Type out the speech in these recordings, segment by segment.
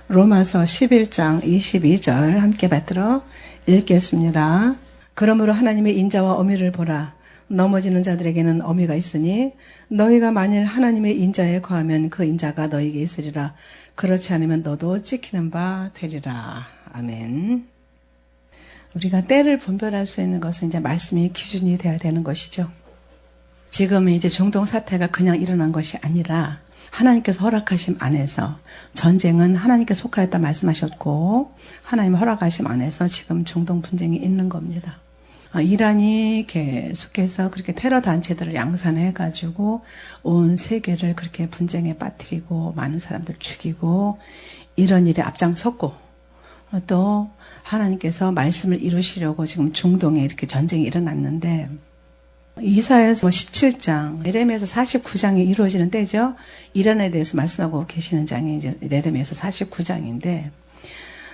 로마서 11장 22절 함께 받들어 읽겠습니다. 그러므로 하나님의 인자와 어미를 보라. 넘어지는 자들에게는 어미가 있으니 너희가 만일 하나님의 인자에 거하면 그 인자가 너희에게 있으리라. 그렇지 않으면 너도 찍히는 바 되리라. 아멘. 우리가 때를 분별할 수 있는 것은 이제 말씀이 기준이 돼야 되는 것이죠. 지금 이제 중동 사태가 그냥 일어난 것이 아니라 하나님께서 허락하심 안에서, 전쟁은 하나님께 속하였다 말씀하셨고 하나님 허락하심 안에서 지금 중동 분쟁이 있는 겁니다. 이란이 계속해서 그렇게 테러 단체들을 양산해가지고 온 세계를 그렇게 분쟁에 빠뜨리고 많은 사람들 죽이고 이런 일에 앞장섰고, 또 하나님께서 말씀을 이루시려고 지금 중동에 이렇게 전쟁이 일어났는데, 이사야서 17장, 예레미야서 49장이 이루어지는 때죠. 이란에 대해서 말씀하고 계시는 장이 이제 예레미야서 49장인데,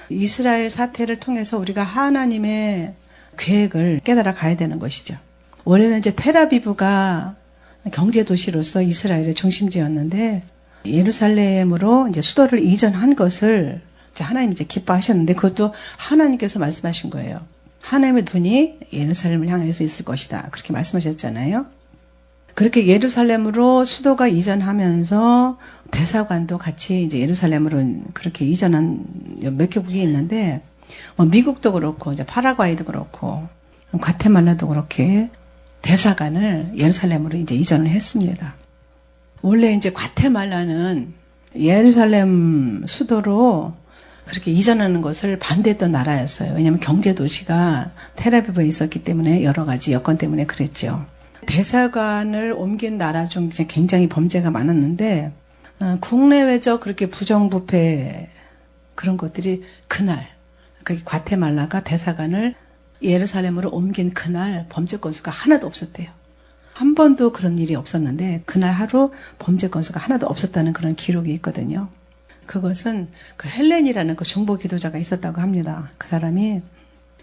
이스라엘 사태를 통해서 우리가 하나님의 계획을 깨달아 가야 되는 것이죠. 원래는 이제 텔아비브가 경제 도시로서 이스라엘의 중심지였는데, 예루살렘으로 이제 수도를 이전한 것을 하나님 이제 기뻐하셨는데, 그것도 하나님께서 말씀하신 거예요. 하나님의 눈이 예루살렘을 향해서 있을 것이다. 그렇게 말씀하셨잖아요. 그렇게 예루살렘으로 수도가 이전하면서 대사관도 같이 이제 예루살렘으로 그렇게 이전한 몇 개국이 있는데, 미국도 그렇고, 이제 파라과이도 그렇고, 과테말라도 그렇게 대사관을 예루살렘으로 이제 이전을 했습니다. 원래 이제 과테말라는 예루살렘 수도로 그렇게 이전하는 것을 반대했던 나라였어요. 왜냐하면 경제도시가 텔아비브에 있었기 때문에 여러 가지 여건 때문에 그랬죠. 대사관을 옮긴 나라 중 굉장히 범죄가 많았는데, 국내외적 그렇게 부정부패 그런 것들이 그날, 그렇게 과테말라가 대사관을 예루살렘으로 옮긴 그날 범죄 건수가 하나도 없었대요. 한 번도 그런 일이 없었는데 그날 하루 범죄 건수가 하나도 없었다는 그런 기록이 있거든요. 그것은 그 헬렌이라는 그 중보 기도자가 있었다고 합니다. 그 사람이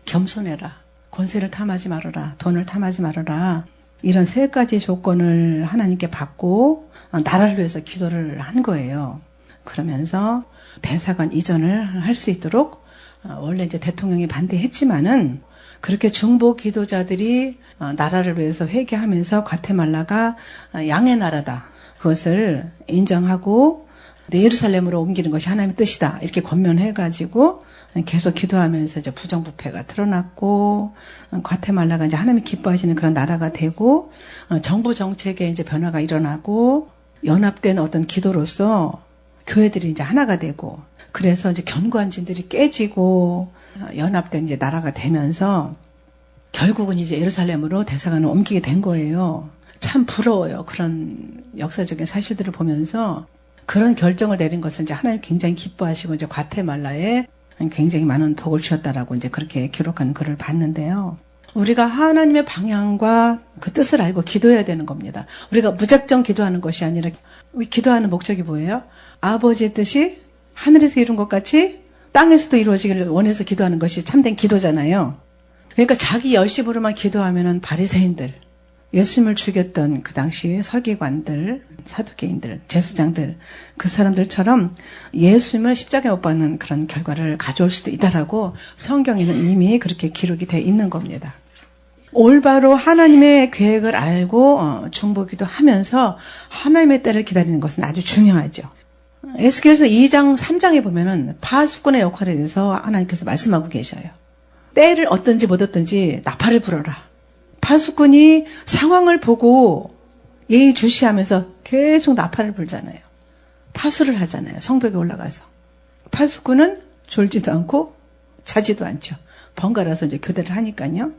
겸손해라, 권세를 탐하지 말아라, 돈을 탐하지 말아라, 이런 세 가지 조건을 하나님께 받고 나라를 위해서 기도를 한 거예요. 그러면서 대사관 이전을 할 수 있도록, 원래 이제 대통령이 반대했지만은 그렇게 중보 기도자들이 나라를 위해서 회개하면서 과테말라가 양의 나라다, 그것을 인정하고 예루살렘으로 옮기는 것이 하나님의 뜻이다, 이렇게 권면해가지고 계속 기도하면서 이제 부정부패가 드러났고, 과테말라가 이제 하나님이 기뻐하시는 그런 나라가 되고, 정부 정책에 이제 변화가 일어나고, 연합된 어떤 기도로서 교회들이 이제 하나가 되고, 그래서 이제 견고한 진들이 깨지고, 연합된 이제 나라가 되면서 결국은 이제 예루살렘으로 대사관을 옮기게 된 거예요. 참 부러워요. 그런 역사적인 사실들을 보면서 그런 결정을 내린 것을 이제 하나님 굉장히 기뻐하시고, 이제 과테말라에 굉장히 많은 복을 주셨다라고 이제 그렇게 기록한 글을 봤는데요. 우리가 하나님의 방향과 그 뜻을 알고 기도해야 되는 겁니다. 우리가 무작정 기도하는 것이 아니라, 우리 기도하는 목적이 뭐예요? 아버지의 뜻이 하늘에서 이룬 것 같이 땅에서도 이루어지기를 원해서 기도하는 것이 참된 기도잖아요. 그러니까 자기 열심으로만 기도하면은 바리새인들, 예수님을 죽였던 그 당시 서기관들, 사두개인들, 제사장들, 그 사람들처럼 예수님을 십자가에 못 박는 그런 결과를 가져올 수도 있다라고 성경에는 이미 그렇게 기록이 돼 있는 겁니다. 올바로 하나님의 계획을 알고 중보기도 하면서 하나님의 때를 기다리는 것은 아주 중요하죠. 에스겔서 2장 3장에 보면은 파수꾼의 역할에 대해서 하나님께서 말씀하고 계셔요. 때를 얻든지 못 얻든지 나팔을 불어라. 파수꾼이 상황을 보고 예의주시하면서 계속 나팔을 불잖아요. 파수를 하잖아요. 성벽에 올라가서. 파수꾼은 졸지도 않고 자지도 않죠. 번갈아서 이제 교대를 하니까요.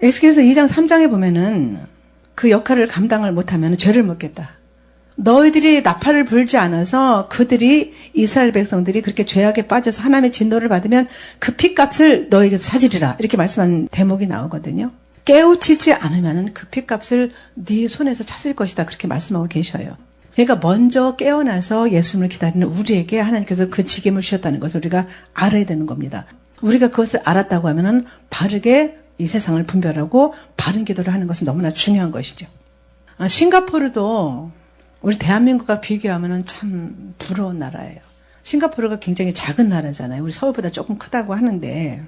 에스겔서 2장 3장에 보면은 그 역할을 감당을 못하면 죄를 묻겠다. 너희들이 나팔을 불지 않아서 그들이, 이스라엘 백성들이 그렇게 죄악에 빠져서 하나님의 진노를 받으면 그 핏값을 너희에게서 찾으리라, 이렇게 말씀한 대목이 나오거든요. 깨우치지 않으면 그 핏값을 네 손에서 찾을 것이다, 그렇게 말씀하고 계셔요. 그러니까 먼저 깨어나서 예수님을 기다리는 우리에게 하나님께서 그 직임을 주셨다는 것을 우리가 알아야 되는 겁니다. 우리가 그것을 알았다고 하면은 바르게 이 세상을 분별하고 바른 기도를 하는 것은 너무나 중요한 것이죠. 싱가포르도 우리 대한민국과 비교하면 참 부러운 나라예요. 싱가포르가 굉장히 작은 나라잖아요. 우리 서울보다 조금 크다고 하는데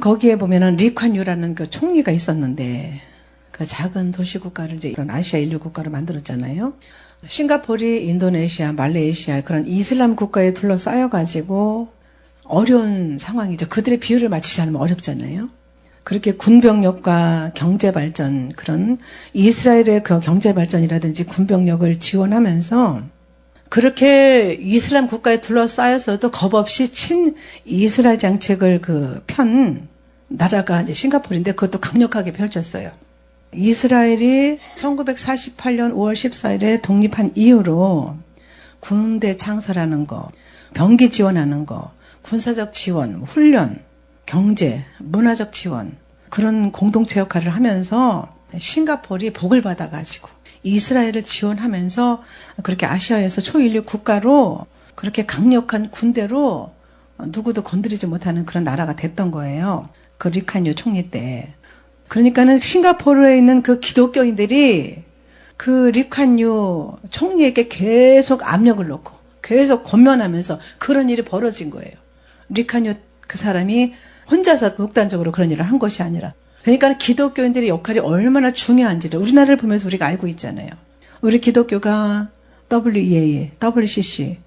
거기에 보면은 리콴유라는 그 총리가 있었는데 그 작은 도시국가를 이제 이런 아시아 인류 국가로 만들었잖아요. 싱가포르이 인도네시아, 말레이시아 그런 이슬람 국가에 둘러싸여가지고 어려운 상황이죠. 그들의 비율을 맞추지 않으면 어렵잖아요. 그렇게 군병력과 경제발전, 그런 이스라엘의 그 경제발전이라든지 군병력을 지원하면서 그렇게 이슬람 국가에 둘러싸여서도 겁없이 친 이스라엘 정책을 편 나라가 이제 싱가포르인데 그것도 강력하게 펼쳤어요. 이스라엘이 1948년 5월 14일에 독립한 이후로 군대 창설하는 거, 병기 지원하는 거, 군사적 지원, 훈련, 경제, 문화적 지원 그런 공동체 역할을 하면서 싱가포르이 복을 받아가지고 이스라엘을 지원하면서 그렇게 아시아에서 초인류 국가로 그렇게 강력한 군대로 누구도 건드리지 못하는 그런 나라가 됐던 거예요. 그 리콴유 총리 때. 그러니까는 싱가포르에 있는 그 기독교인들이 그 리콴유 총리에게 계속 압력을 놓고 계속 권면하면서 그런 일이 벌어진 거예요. 리콴유 그 사람이 혼자서 독단적으로 그런 일을 한 것이 아니라 그러니까 기독교인들의 역할이 얼마나 중요한지를 우리나라를 보면서 우리가 알고 있잖아요. 우리 기독교가 WEA, WCC,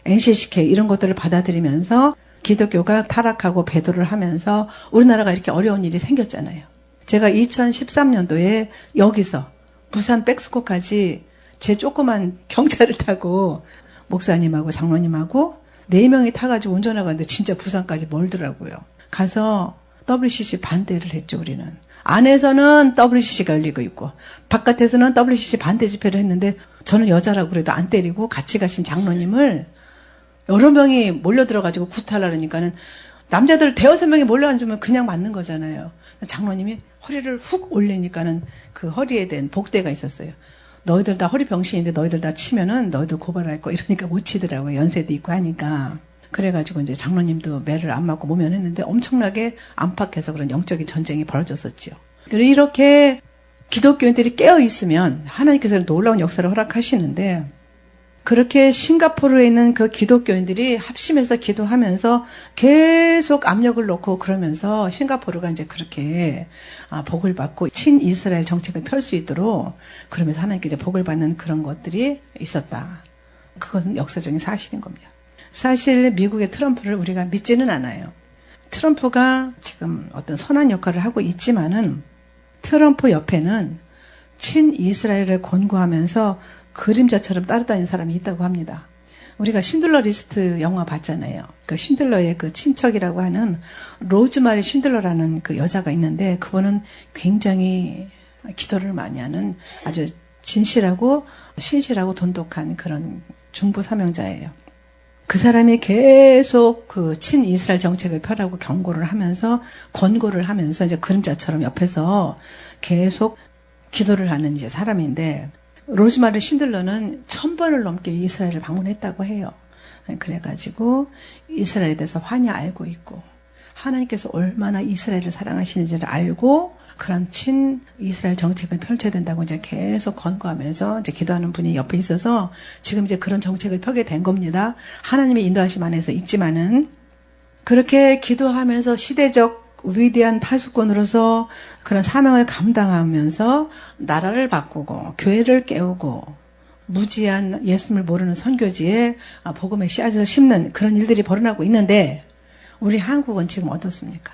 NCCK 이런 것들을 받아들이면서 기독교가 타락하고 배도를 하면서 우리나라가 이렇게 어려운 일이 생겼잖아요. 제가 2013년도에 여기서 부산 백스코까지 제 조그만 경차를 타고 목사님하고 장로님하고 4명이 타가지고 운전하고 갔는데 진짜 부산까지 멀더라고요. 가서 WCC 반대를 했죠, 우리는. 안에서는 WCC가 열리고 있고, 바깥에서는 WCC 반대 집회를 했는데, 저는 여자라고 그래도 안 때리고 같이 가신 장로님을 여러 명이 몰려들어가지고 구타하려 그러니까는 남자들 대여섯 명이 몰려앉으면 그냥 맞는 거잖아요. 장로님이 허리를 훅 올리니까는 그 허리에 댄 복대가 있었어요. 너희들 다 허리 병신인데 너희들 다 치면은 너희들 고발할 거 이러니까 못 치더라고요. 연세도 있고 하니까. 그래가지고 이제 장로님도 매를 안 맞고 모면했는데 엄청나게 안팎에서 그런 영적인 전쟁이 벌어졌었죠. 그리고 이렇게 기독교인들이 깨어 있으면 하나님께서 놀라운 역사를 허락하시는데 그렇게 싱가포르에 있는 그 기독교인들이 합심해서 기도하면서 계속 압력을 놓고 그러면서 싱가포르가 이제 그렇게 복을 받고 친이스라엘 정책을 펼 수 있도록 그러면서 하나님께 이제 복을 받는 그런 것들이 있었다. 그것은 역사적인 사실인 겁니다. 사실 미국의 트럼프를 우리가 믿지는 않아요. 트럼프가 지금 어떤 선한 역할을 하고 있지만은 트럼프 옆에는 친이스라엘을 권고하면서 그림자처럼 따라다니는 사람이 있다고 합니다. 우리가 신들러 리스트 영화 봤잖아요. 그 신들러의 그 친척이라고 하는 로즈마리 신들러라는 그 여자가 있는데 그분은 굉장히 기도를 많이 하는 아주 진실하고 신실하고 돈독한 그런 중보 사명자예요. 그 사람이 계속 그 친이스라엘 정책을 펴라고 경고를 하면서 권고를 하면서 이제 그림자처럼 옆에서 계속 기도를 하는 이제 사람인데 로즈마리 신들러는 1000번을 넘게 이스라엘을 방문했다고 해요. 그래가지고 이스라엘에 대해서 환히 알고 있고 하나님께서 얼마나 이스라엘을 사랑하시는지를 알고 그런 친 이스라엘 정책을 펼쳐야 된다고 이제 계속 권고하면서 이제 기도하는 분이 옆에 있어서 지금 이제 그런 정책을 펴게 된 겁니다. 하나님의 인도하심 안에서 있지만은 그렇게 기도하면서 시대적 위대한 파수꾼으로서 그런 사명을 감당하면서 나라를 바꾸고 교회를 깨우고 무지한 예수님을 모르는 선교지에 복음의 씨앗을 심는 그런 일들이 벌어나고 있는데 우리 한국은 지금 어떻습니까?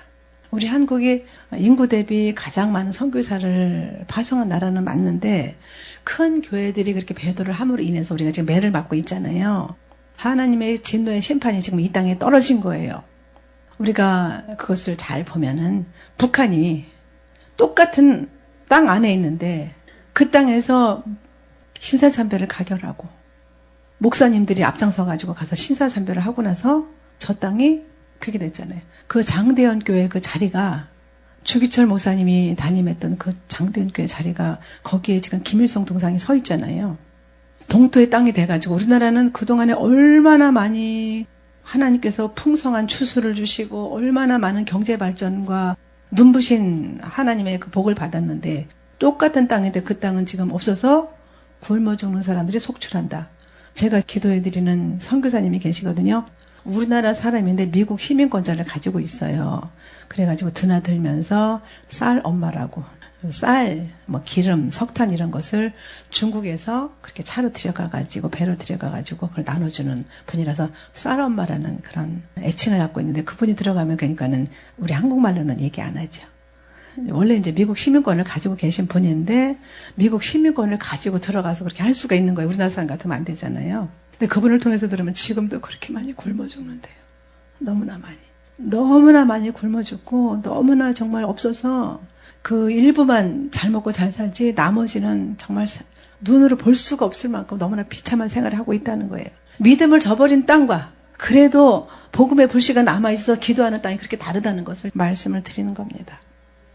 우리 한국이 인구 대비 가장 많은 선교사를 파송한 나라는 맞는데 큰 교회들이 그렇게 배도를 함으로 인해서 우리가 지금 매를 맞고 있잖아요. 하나님의 진노의 심판이 지금 이 땅에 떨어진 거예요. 우리가 그것을 잘 보면은 북한이 똑같은 땅 안에 있는데 그 땅에서 신사참배를 가결하고 목사님들이 앞장서 가지고 가서 신사참배를 하고 나서 저 땅이 그렇게 됐잖아요. 그 장대현 교회 그 자리가 주기철 목사님이 담임했던 그 장대현 교회 자리가 거기에 지금 김일성 동상이 서 있잖아요. 동토의 땅이 돼가지고 우리나라는 그동안에 얼마나 많이 하나님께서 풍성한 추수를 주시고 얼마나 많은 경제 발전과 눈부신 하나님의 그 복을 받았는데 똑같은 땅인데 그 땅은 지금 없어서 굶어 죽는 사람들이 속출한다. 제가 기도해드리는 선교사님이 계시거든요. 우리나라 사람인데 미국 시민권자를 가지고 있어요. 그래가지고 드나들면서 쌀 엄마라고, 쌀, 뭐 기름, 석탄 이런 것을 중국에서 그렇게 차로 들여가가지고 배로 들여가가지고 그걸 나눠주는 분이라서 쌀 엄마라는 그런 애칭을 갖고 있는데, 그분이 들어가면 그러니까는 우리 한국말로는 얘기 안 하죠. 원래 이제 미국 시민권을 가지고 계신 분인데 미국 시민권을 가지고 들어가서 그렇게 할 수가 있는 거예요. 우리나라 사람 같으면 안 되잖아요. 근데 그분을 통해서 들으면 지금도 그렇게 많이 굶어 죽는데요. 너무나 많이 굶어 죽고, 너무나 정말 없어서 그 일부만 잘 먹고 잘 살지 나머지는 정말 눈으로 볼 수가 없을 만큼 너무나 비참한 생활을 하고 있다는 거예요. 믿음을 저버린 땅과 그래도 복음의 불씨가 남아있어 기도하는 땅이 그렇게 다르다는 것을 말씀을 드리는 겁니다.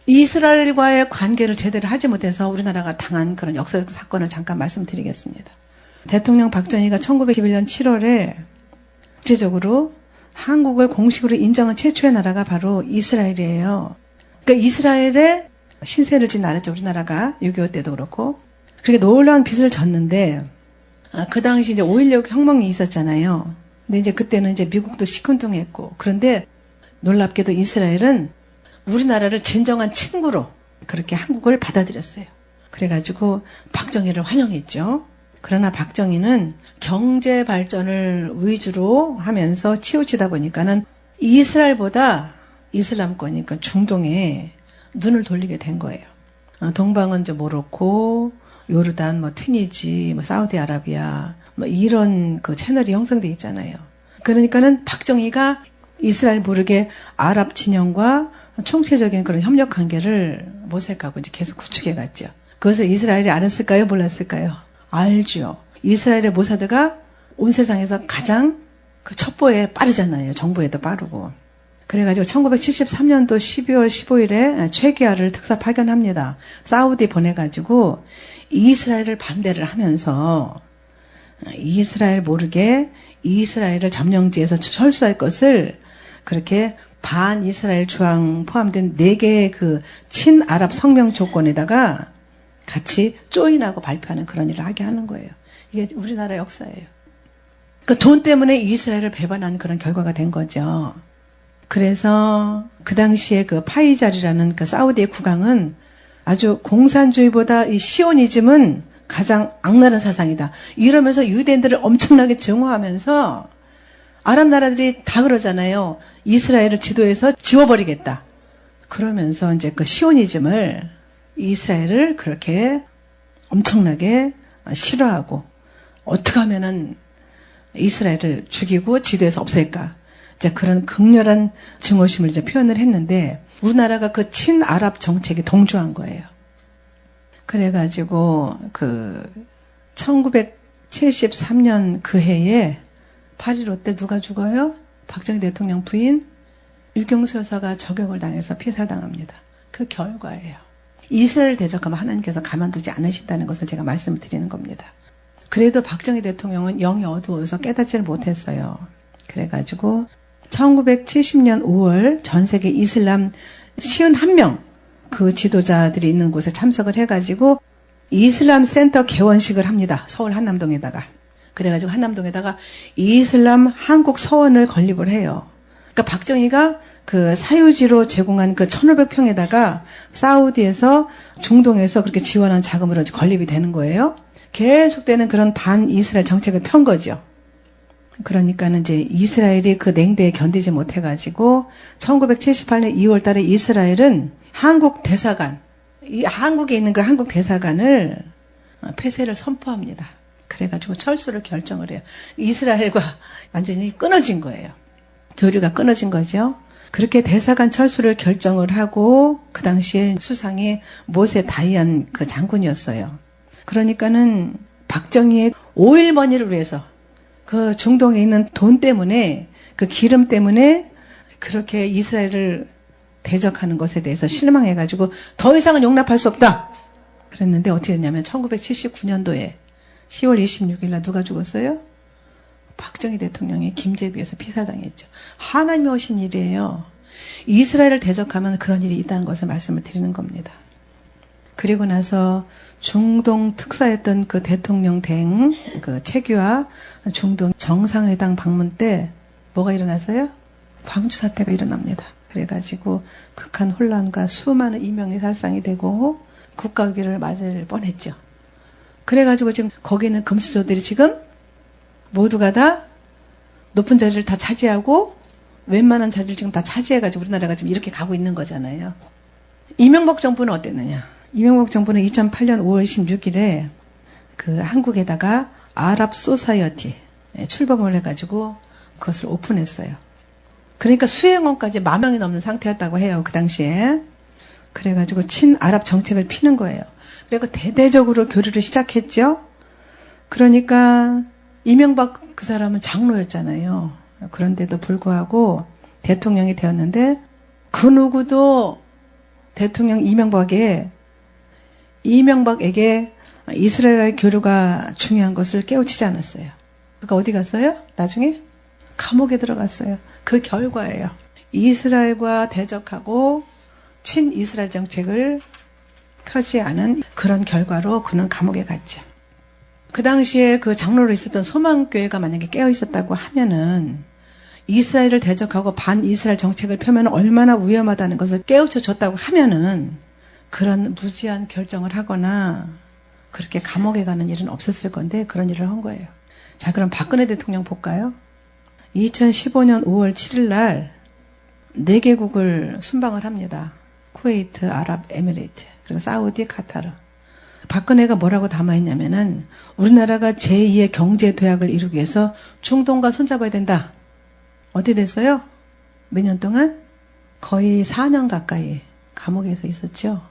이스라엘과의 관계를 제대로 하지 못해서 우리나라가 당한 그런 역사적 사건을 잠깐 말씀드리겠습니다. 대통령 박정희가 1911년 7월에 국제적으로 한국을 공식으로 인정한 최초의 나라가 바로 이스라엘이에요. 그러니까 이스라엘의 신세를 진 나라죠. 우리나라가 6.25 때도 그렇고. 그렇게 놀라운 빚을 졌는데, 그 당시 이제 5.16 혁명이 있었잖아요. 근데 이제 그때는 이제 미국도 시큰둥했고, 그런데 놀랍게도 이스라엘은 우리나라를 진정한 친구로 그렇게 한국을 받아들였어요. 그래가지고 박정희를 환영했죠. 그러나 박정희는 경제 발전을 위주로 하면서 치우치다 보니까는 이스라엘보다 이슬람권, 그러니까 중동에 눈을 돌리게 된 거예요. 동방은 이제 모로코, 요르단, 뭐 튀니지, 뭐 사우디아라비아, 뭐 이런 그 채널이 형성돼 있잖아요. 그러니까는 박정희가 이스라엘 모르게 아랍 진영과 총체적인 그런 협력 관계를 모색하고 이제 계속 구축해 갔죠. 그것을 이스라엘이 알았을까요? 몰랐을까요? 알죠. 이스라엘의 모사드가 온 세상에서 가장 그 첩보에 빠르잖아요. 정보에도 빠르고. 그래가지고 1973년도 12월 15일에 최기아를 특사 파견합니다. 사우디 보내가지고 이스라엘을 반대를 하면서 이스라엘 모르게 이스라엘을 점령지에서 철수할 것을 그렇게 반이스라엘 조항 포함된 4개의 그 친아랍 성명 조건에다가 같이 조인하고 발표하는 그런 일을 하게 하는 거예요. 이게 우리나라 역사예요. 그 돈 때문에 이스라엘을 배반한 그런 결과가 된 거죠. 그래서 그 당시에 그 파이잘이라는 그 사우디의 국왕은 아주 공산주의보다 이 시오니즘은 가장 악랄한 사상이다. 이러면서 유대인들을 엄청나게 증오하면서 아랍 나라들이 다 그러잖아요. 이스라엘을 지도에서 지워버리겠다. 그러면서 이제 그 시오니즘을 이스라엘을 그렇게 엄청나게 싫어하고 어떻게 하면은 이스라엘을 죽이고 지도에서 없앨까. 이제 그런 극렬한 증오심을 이제 표현을 했는데 우리나라가 그 친아랍 정책에 동조한 거예요. 그래가지고 그 1973년 그 해에 8.15 때 누가 죽어요? 박정희 대통령 부인 유경수 여사가 저격을 당해서 피살당합니다. 그 결과예요. 이스라엘 대적하면 하나님께서 가만두지 않으신다는 것을 제가 말씀을 드리는 겁니다. 그래도 박정희 대통령은 영이 어두워서 깨닫지를 못했어요. 그래가지고 1970년 5월 전 세계 이슬람 51명 그 지도자들이 있는 곳에 참석을 해가지고 이슬람 센터 개원식을 합니다. 서울 한남동에다가. 그래가지고 한남동에다가 이슬람 한국 서원을 건립을 해요. 그러니까 박정희가 그 사유지로 제공한 그 1500평에다가 사우디에서 중동에서 그렇게 지원한 자금으로 건립이 되는 거예요. 계속되는 그런 반 이스라엘 정책을 편 거죠. 그러니까는 이제 이스라엘이 그 냉대에 견디지 못해가지고 1978년 2월 달에 이스라엘은 한국 대사관, 이 한국에 있는 그 한국 대사관을 폐쇄를 선포합니다. 그래가지고 철수를 결정을 해요. 이스라엘과 완전히 끊어진 거예요. 교류가 끊어진 거죠. 그렇게 대사관 철수를 결정을 하고 그 당시에 수상이 모세 다이안 그 장군이었어요. 그러니까는 박정희의 오일머니를 위해서 그 중동에 있는 돈 때문에 그 기름 때문에 그렇게 이스라엘을 대적하는 것에 대해서 실망해가지고 더 이상은 용납할 수 없다. 그랬는데 어떻게 됐냐면 1979년도에 10월 26일 날 누가 죽었어요? 박정희 대통령이 김제구에서 피살당했죠. 하나님이 하신 일이에요. 이스라엘을 대적하면 그런 일이 있다는 것을 말씀을 드리는 겁니다. 그리고 나서 중동 특사였던 그 대통령 댕 그 최규하 중동 정상회담 방문 때 뭐가 일어났어요? 방주 사태가 일어납니다. 그래가지고 극한 혼란과 수많은 이명이 살상이 되고 국가 위기를 맞을 뻔했죠. 그래가지고 지금 거기 있는 금수저들이 지금 모두가 다 높은 자리를 다 차지하고 웬만한 자리를 지금 다 차지해가지고 우리나라가 지금 이렇게 가고 있는 거잖아요. 이명박 정부는 어땠느냐? 이명박 정부는 2008년 5월 16일에 그 한국에다가 아랍 소사이어티 출범을 해가지고 그것을 오픈했어요. 그러니까 수행원까지 10,000명이 넘는 상태였다고 해요. 그 당시에. 그래가지고 친아랍 정책을 피는 거예요. 그리고 대대적으로 교류를 시작했죠. 그러니까 이명박 그 사람은 장로였잖아요. 그런데도 불구하고 대통령이 되었는데 그 누구도 대통령 이명박에게 이스라엘과의 교류가 중요한 것을 깨우치지 않았어요. 그러니까 어디 갔어요? 나중에 감옥에 들어갔어요. 그 결과예요. 이스라엘과 대적하고 친이스라엘 정책을 펴지 않은 그런 결과로 그는 감옥에 갔죠. 그 당시에 그 장로로 있었던 소망교회가 만약에 깨어 있었다고 하면은 이스라엘을 대적하고 반이스라엘 정책을 펴면 얼마나 위험하다는 것을 깨우쳐 줬다고 하면은 그런 무지한 결정을 하거나 그렇게 감옥에 가는 일은 없었을 건데 그런 일을 한 거예요. 자, 그럼 박근혜 대통령 볼까요? 2015년 5월 7일 날 4개국을 순방을 합니다. 쿠웨이트, 아랍에미레이트, 그리고 사우디, 카타르. 박근혜가 뭐라고 담아있냐면은 우리나라가 제2의 경제 도약을 이루기 위해서 중동과 손잡아야 된다. 어떻게 됐어요? 몇 년 동안? 거의 4년 가까이 감옥에서 있었죠.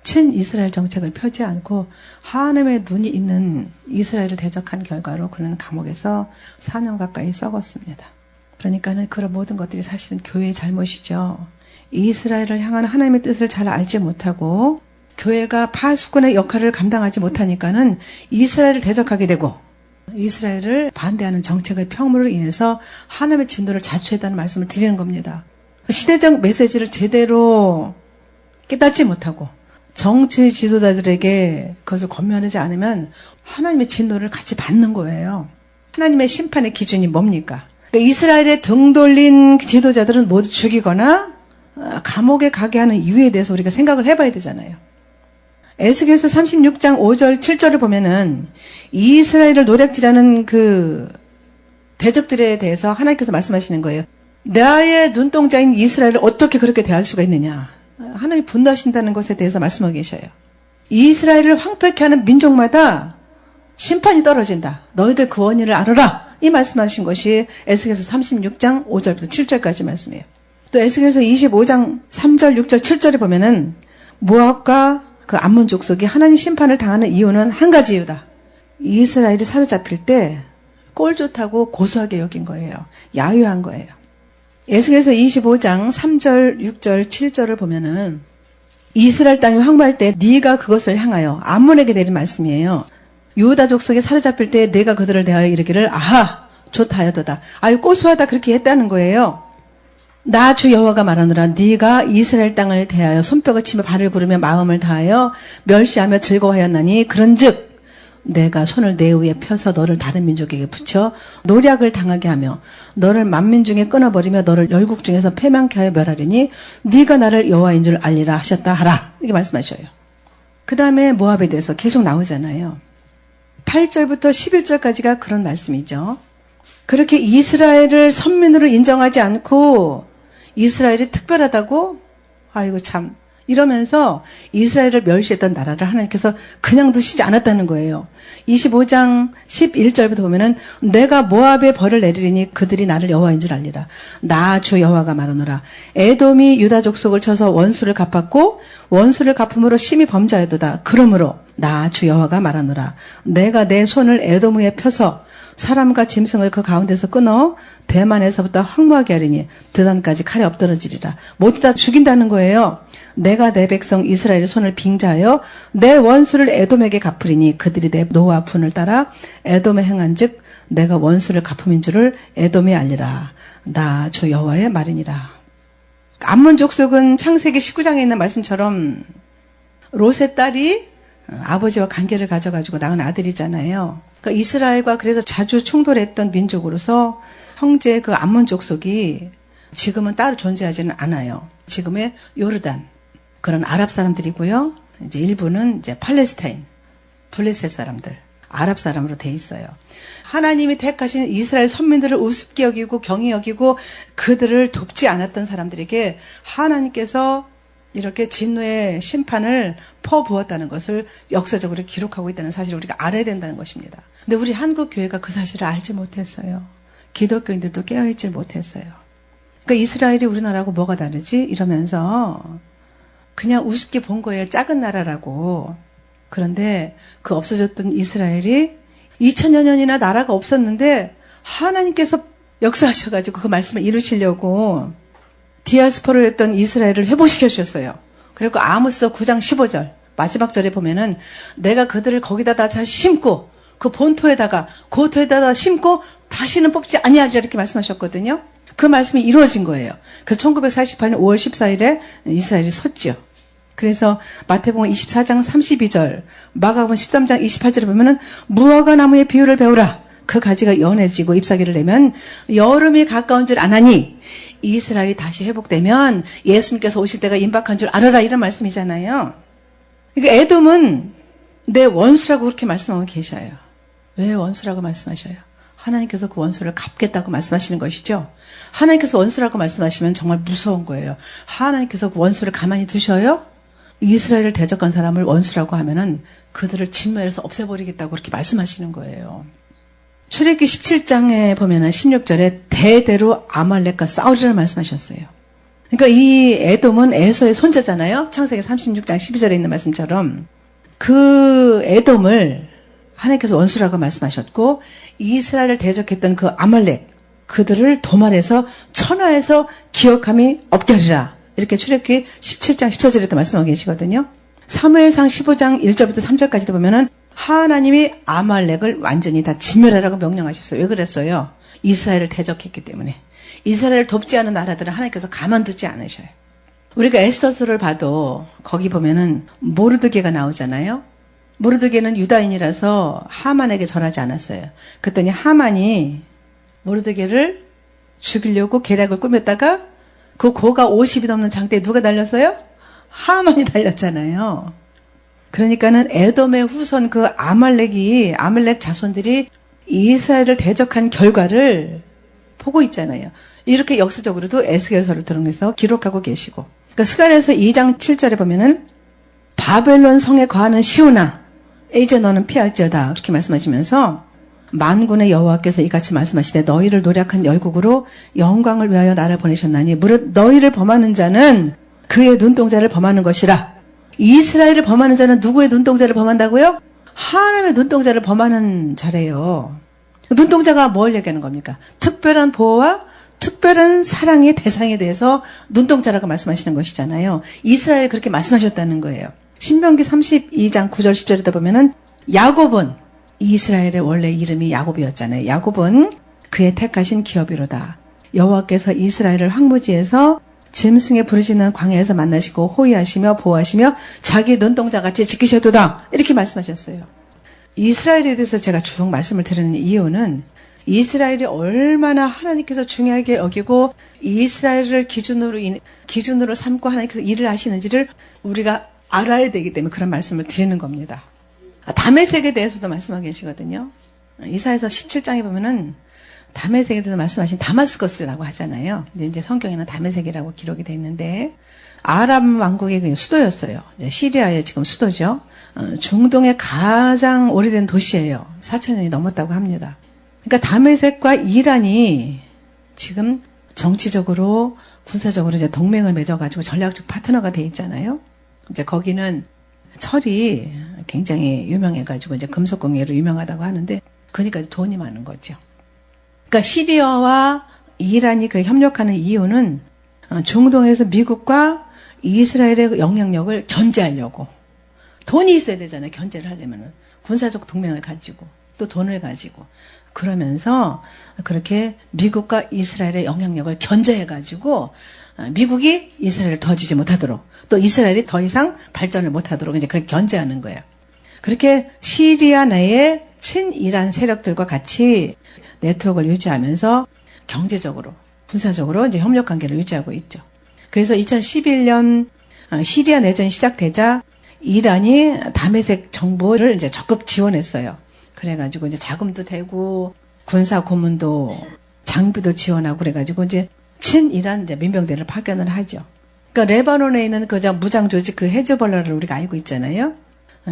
친이스라엘 정책을 펴지 않고 하나님의 눈이 있는 이스라엘을 대적한 결과로 그는 감옥에서 4년 가까이 썩었습니다. 그러니까는 그런 모든 것들이 사실은 교회의 잘못이죠. 이스라엘을 향한 하나님의 뜻을 잘 알지 못하고 교회가 파수꾼의 역할을 감당하지 못하니까는 이스라엘을 대적하게 되고 이스라엘을 반대하는 정책을 펴므로 인해서 하나님의 진노를 자초했다는 말씀을 드리는 겁니다. 시대적 메시지를 제대로 깨닫지 못하고 정치 지도자들에게 그것을 권면하지 않으면 하나님의 진노를 같이 받는 거예요. 하나님의 심판의 기준이 뭡니까? 그러니까 이스라엘의 등 돌린 지도자들은 모두 죽이거나 감옥에 가게 하는 이유에 대해서 우리가 생각을 해봐야 되잖아요. 에스겔서 36장 5절 7절을 보면은 이스라엘을 노략질하는 그 대적들에 대해서 하나님께서 말씀하시는 거예요. 나의 눈동자인 이스라엘을 어떻게 그렇게 대할 수가 있느냐. 하나님이 분노하신다는 것에 대해서 말씀하고 계셔요. 이스라엘을 황폐케 하는 민족마다 심판이 떨어진다. 너희들 그 원인을 알아라. 이 말씀하신 것이 에스겔서 36장 5절부터 7절까지 말씀이에요. 또 에스겔서 25장 3절 6절 7절에 보면은 모압과 그 암몬 족속이 하나님 심판을 당하는 이유는 한 가지 이유다. 이스라엘이 사로잡힐 때 꼴 좋다고 고소하게 여긴 거예요. 야유한 거예요. 에스겔서 25장 3절, 6절, 7절을 보면은 이스라엘 땅이 황무할 때 네가 그것을 향하여 암몬에게 내린 말씀이에요. 유다 족속이 사로잡힐 때 내가 그들을 대하여 이르기를 아하 좋다여도다. 아유 고소하다 그렇게 했다는 거예요. 나 주 여호와가 말하노라 네가 이스라엘 땅을 대하여 손뼉을 치며 발을 구르며 마음을 다하여 멸시하며 즐거워하였나니 그런즉 내가 손을 내 위에 펴서 너를 다른 민족에게 붙여 노략을 당하게 하며 너를 만민 중에 끊어버리며 너를 열국 중에서 패망케 하여 멸하리니 네가 나를 여호와인 줄 알리라 하셨다 하라. 이렇게 말씀하셔요. 그 다음에 모압에 대해서 계속 나오잖아요. 8절부터 11절까지가 그런 말씀이죠. 그렇게 이스라엘을 선민으로 인정하지 않고 이스라엘이 특별하다고 아이고 참 이러면서 이스라엘을 멸시했던 나라를 하나님께서 그냥 두시지 않았다는 거예요. 25장 11절부터 보면은 내가 모압에 벌을 내리리니 그들이 나를 여호와인 줄 알리라. 나 주 여호와가 말하노라. 에돔이 유다 족속을 쳐서 원수를 갚았고 원수를 갚음으로 심히 범죄하였도다. 그러므로 나 주 여호와가 말하노라. 내가 내 손을 에돔 위에 펴서 사람과 짐승을 그 가운데서 끊어 대만에서부터 황무하게 하리니 드단까지 칼에 엎드러지리라. 모두 다 죽인다는 거예요. 내가 내 백성 이스라엘의 손을 빙자하여 내 원수를 에돔에게 갚으리니 그들이 내 노와 분을 따라 에돔에 행한즉 내가 원수를 갚음인 줄을 에돔에 알리라. 나 주 여호와의 말이니라. 암몬 족속은 창세기 19장에 있는 말씀처럼 롯의 딸이 아버지와 관계를 가져가지고 낳은 아들이잖아요. 그러니까 이스라엘과 그래서 자주 충돌했던 민족으로서 형제 그 암몬 족속이 지금은 따로 존재하지는 않아요. 지금의 요르단 그런 아랍 사람들이고요. 이제 일부는 이제 팔레스타인, 블레셋 사람들, 아랍 사람으로 돼 있어요. 하나님이 택하신 이스라엘 선민들을 우습게 여기고 경히 여기고 그들을 돕지 않았던 사람들에게 하나님께서 이렇게 진노의 심판을 퍼부었다는 것을 역사적으로 기록하고 있다는 사실을 우리가 알아야 된다는 것입니다. 근데 우리 한국 교회가 그 사실을 알지 못했어요. 기독교인들도 깨어있지 못했어요. 그러니까 이스라엘이 우리나라하고 뭐가 다르지? 이러면서 그냥 우습게 본 거예요. 작은 나라라고. 그런데 그 없어졌던 이스라엘이 2000여 년이나 나라가 없었는데 하나님께서 역사하셔가지고 그 말씀을 이루시려고 디아스포라로 했던 이스라엘을 회복시켜 주셨어요. 그리고 아모스 9장 15절 마지막 절에 보면은 내가 그들을 거기다 다시 심고 그 본토에다가 고토에다가 심고 다시는 뽑지 아니하리라 이렇게 말씀하셨거든요. 그 말씀이 이루어진 거예요. 그래서 1948년 5월 14일에 이스라엘이 섰죠. 그래서 마태복음 24장 32절, 마가복음 13장 28절에 보면은 무화과 나무의 비유를 배우라. 그 가지가 연해지고 잎사귀를 내면 여름이 가까운 줄 아나니 이스라엘이 다시 회복되면 예수님께서 오실 때가 임박한 줄 알아라 이런 말씀이잖아요. 그러니까 에돔은 내 원수라고 그렇게 말씀하고 계셔요. 왜 원수라고 말씀하셔요? 하나님께서 그 원수를 갚겠다고 말씀하시는 것이죠. 하나님께서 원수라고 말씀하시면 정말 무서운 거예요. 하나님께서 그 원수를 가만히 두셔요? 이스라엘을 대적한 사람을 원수라고 하면은 그들을 진멸해서 없애버리겠다고 그렇게 말씀하시는 거예요. 출애굽기 17장에 보면은 16절에 대대로 아말렉과 싸우리라 말씀하셨어요. 그러니까 이 에돔은 에서의 손자잖아요. 창세기 36장 12절에 있는 말씀처럼 그 에돔을 하나님께서 원수라고 말씀하셨고 이스라엘을 대적했던 그 아말렉 그들을 도말해서 천하에서 기억함이 없게 하리라. 이렇게 출애굽기 17장 14절에도 말씀하고 계시거든요. 사무엘상 15장 1절부터 3절까지도 보면은 하나님이 아말렉을 완전히 다 진멸하라고 명령하셨어요. 왜 그랬어요? 이스라엘을 대적했기 때문에. 이스라엘을 돕지 않은 나라들은 하나님께서 가만두지 않으셔요. 우리가 에스더서를 봐도 거기 보면은 모르드게가 나오잖아요. 모르드게는 유다인이라서 하만에게 절하지 않았어요. 그랬더니 하만이 모르드게를 죽이려고 계략을 꾸몄다가 그 고가 50이 넘는 장대에 누가 달렸어요? 하만이 달렸잖아요. 그러니까는 에돔의 후손 그 아말렉 자손들이 이스라엘을 대적한 결과를 보고 있잖아요. 이렇게 역사적으로도 에스겔서를 통해서 기록하고 계시고. 그러니까 스가랴서 2장 7절에 보면은 바벨론 성에 거하는 시온아 이제 너는 피할지어다 그렇게 말씀하시면서 만군의 여호와께서 이같이 말씀하시되 너희를 노력한 열국으로 영광을 위하여 나를 보내셨나니 무릇 너희를 범하는 자는 그의 눈동자를 범하는 것이라. 이스라엘을 범하는 자는 누구의 눈동자를 범한다고요? 하나님의 눈동자를 범하는 자래요. 눈동자가 뭘 얘기하는 겁니까? 특별한 보호와 특별한 사랑의 대상에 대해서 눈동자라고 말씀하시는 것이잖아요. 이스라엘이 그렇게 말씀하셨다는 거예요. 신명기 32장 9절 10절에다 보면은 야곱은 이스라엘의 원래 이름이 야곱이었잖아요. 야곱은 그의 택하신 기업이로다. 여호와께서 이스라엘을 황무지에서 짐승의 부르짖는 광야에서 만나시고 호위하시며 보호하시며 자기 눈동자같이 지키셔도다. 이렇게 말씀하셨어요. 이스라엘에 대해서 제가 쭉 말씀을 드리는 이유는 이스라엘이 얼마나 하나님께서 중요하게 여기고 이스라엘을 기준으로 삼고 하나님께서 일을 하시는지를 우리가 알아야 되기 때문에 그런 말씀을 드리는 겁니다. 다메섹에 대해서도 말씀하고 계시거든요. 이사야서 17장에 보면은 다메섹에 대해서 말씀하신 다마스커스라고 하잖아요. 근데 이제 성경에는 다메섹이라고 기록이 되어 있는데 아람 왕국의 수도였어요. 시리아의 지금 수도죠. 중동의 가장 오래된 도시예요. 4,000년이 넘었다고 합니다. 그러니까 다메섹과 이란이 지금 정치적으로 군사적으로 이제 동맹을 맺어가지고 전략적 파트너가 돼 있잖아요. 이제 거기는 철이 굉장히 유명해가지고 이제 금속공예로 유명하다고 하는데 그러니까 돈이 많은 거죠. 그러니까 시리아와 이란이 그 협력하는 이유는 중동에서 미국과 이스라엘의 영향력을 견제하려고 돈이 있어야 되잖아요. 견제를 하려면은 군사적 동맹을 가지고 또 돈을 가지고 그러면서 그렇게 미국과 이스라엘의 영향력을 견제해가지고 미국이 이스라엘을 도와주지 못하도록 또 이스라엘이 더 이상 발전을 못하도록 이제 그렇게 견제하는 거예요. 그렇게 시리아 내의 친이란 세력들과 같이 네트워크를 유지하면서 경제적으로, 군사적으로 이제 협력 관계를 유지하고 있죠. 그래서 2011년 시리아 내전이 시작되자 이란이 다메섹 정부를 이제 적극 지원했어요. 그래가지고 이제 자금도 대고 군사 고문도 장비도 지원하고 그래가지고 이제 친이란 이제 민병대를 파견을 하죠. 그러니까 레바논에 있는 그 무장 조직 그 헤즈볼라를 우리가 알고 있잖아요.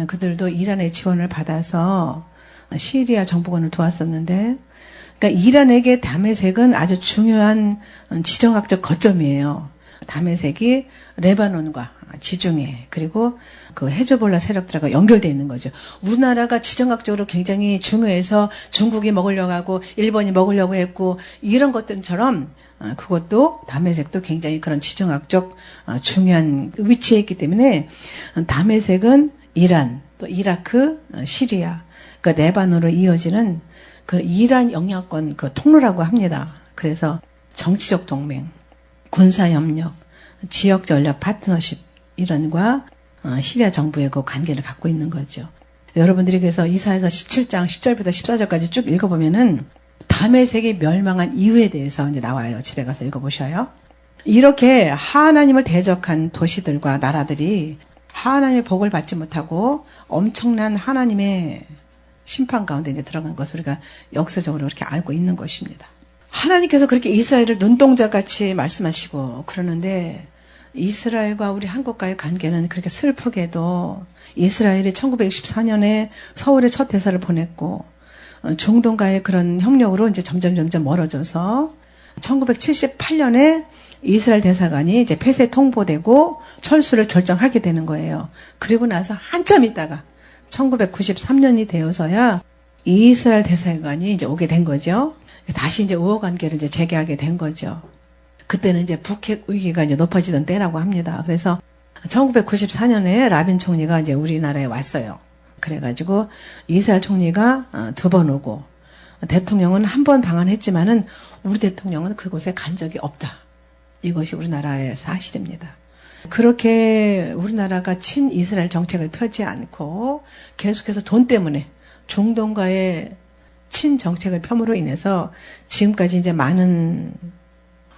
그들도 이란의 지원을 받아서 시리아 정부군을 도왔었는데, 그러니까 이란에게 다메섹은 아주 중요한 지정학적 거점이에요. 다메섹이 레바논과 지중해 그리고 그 헤즈볼라 세력들하고 연결되어 있는 거죠. 우리나라가 지정학적으로 굉장히 중요해서 중국이 먹으려고 하고 일본이 먹으려고 했고 이런 것들처럼 그것도 다메섹도 굉장히 그런 지정학적 중요한 위치에 있기 때문에 다메섹은 이란, 또 이라크, 시리아, 그 레바논으로 이어지는 그 이란 영향권 그 통로라고 합니다. 그래서 정치적 동맹, 군사협력, 지역전략 파트너십 이런과 시리아 정부의 그 관계를 갖고 있는 거죠. 여러분들이 그래서 이사야서 17장 10절부터 14절까지 쭉 읽어보면은 다메섹이 멸망한 이유에 대해서 이제 나와요. 집에 가서 읽어보셔요. 이렇게 하나님을 대적한 도시들과 나라들이 하나님의 복을 받지 못하고 엄청난 하나님의 심판 가운데 이제 들어간 것을 우리가 역사적으로 이렇게 알고 있는 것입니다. 하나님께서 그렇게 이스라엘을 눈동자같이 말씀하시고 그러는데 이스라엘과 우리 한국과의 관계는 그렇게 슬프게도 이스라엘이 1964년에 서울에 첫 대사를 보냈고 중동과의 그런 협력으로 이제 점점 멀어져서 1978년에 이스라엘 대사관이 이제 폐쇄 통보되고 철수를 결정하게 되는 거예요. 그리고 나서 한참 있다가 1993년이 되어서야 이스라엘 대사관이 이제 오게 된 거죠. 다시 이제 우호 관계를 이제 재개하게 된 거죠. 그때는 이제 북핵 위기가 이제 높아지던 때라고 합니다. 그래서 1994년에 라빈 총리가 이제 우리나라에 왔어요. 그래가지고 이스라엘 총리가 2번 오고 대통령은 한 번 방한했지만은 우리 대통령은 그곳에 간 적이 없다. 이것이 우리나라의 사실입니다. 그렇게 우리나라가 친이스라엘 정책을 펴지 않고 계속해서 돈 때문에 중동과의 친정책을 펴므로 인해서 지금까지 이제 많은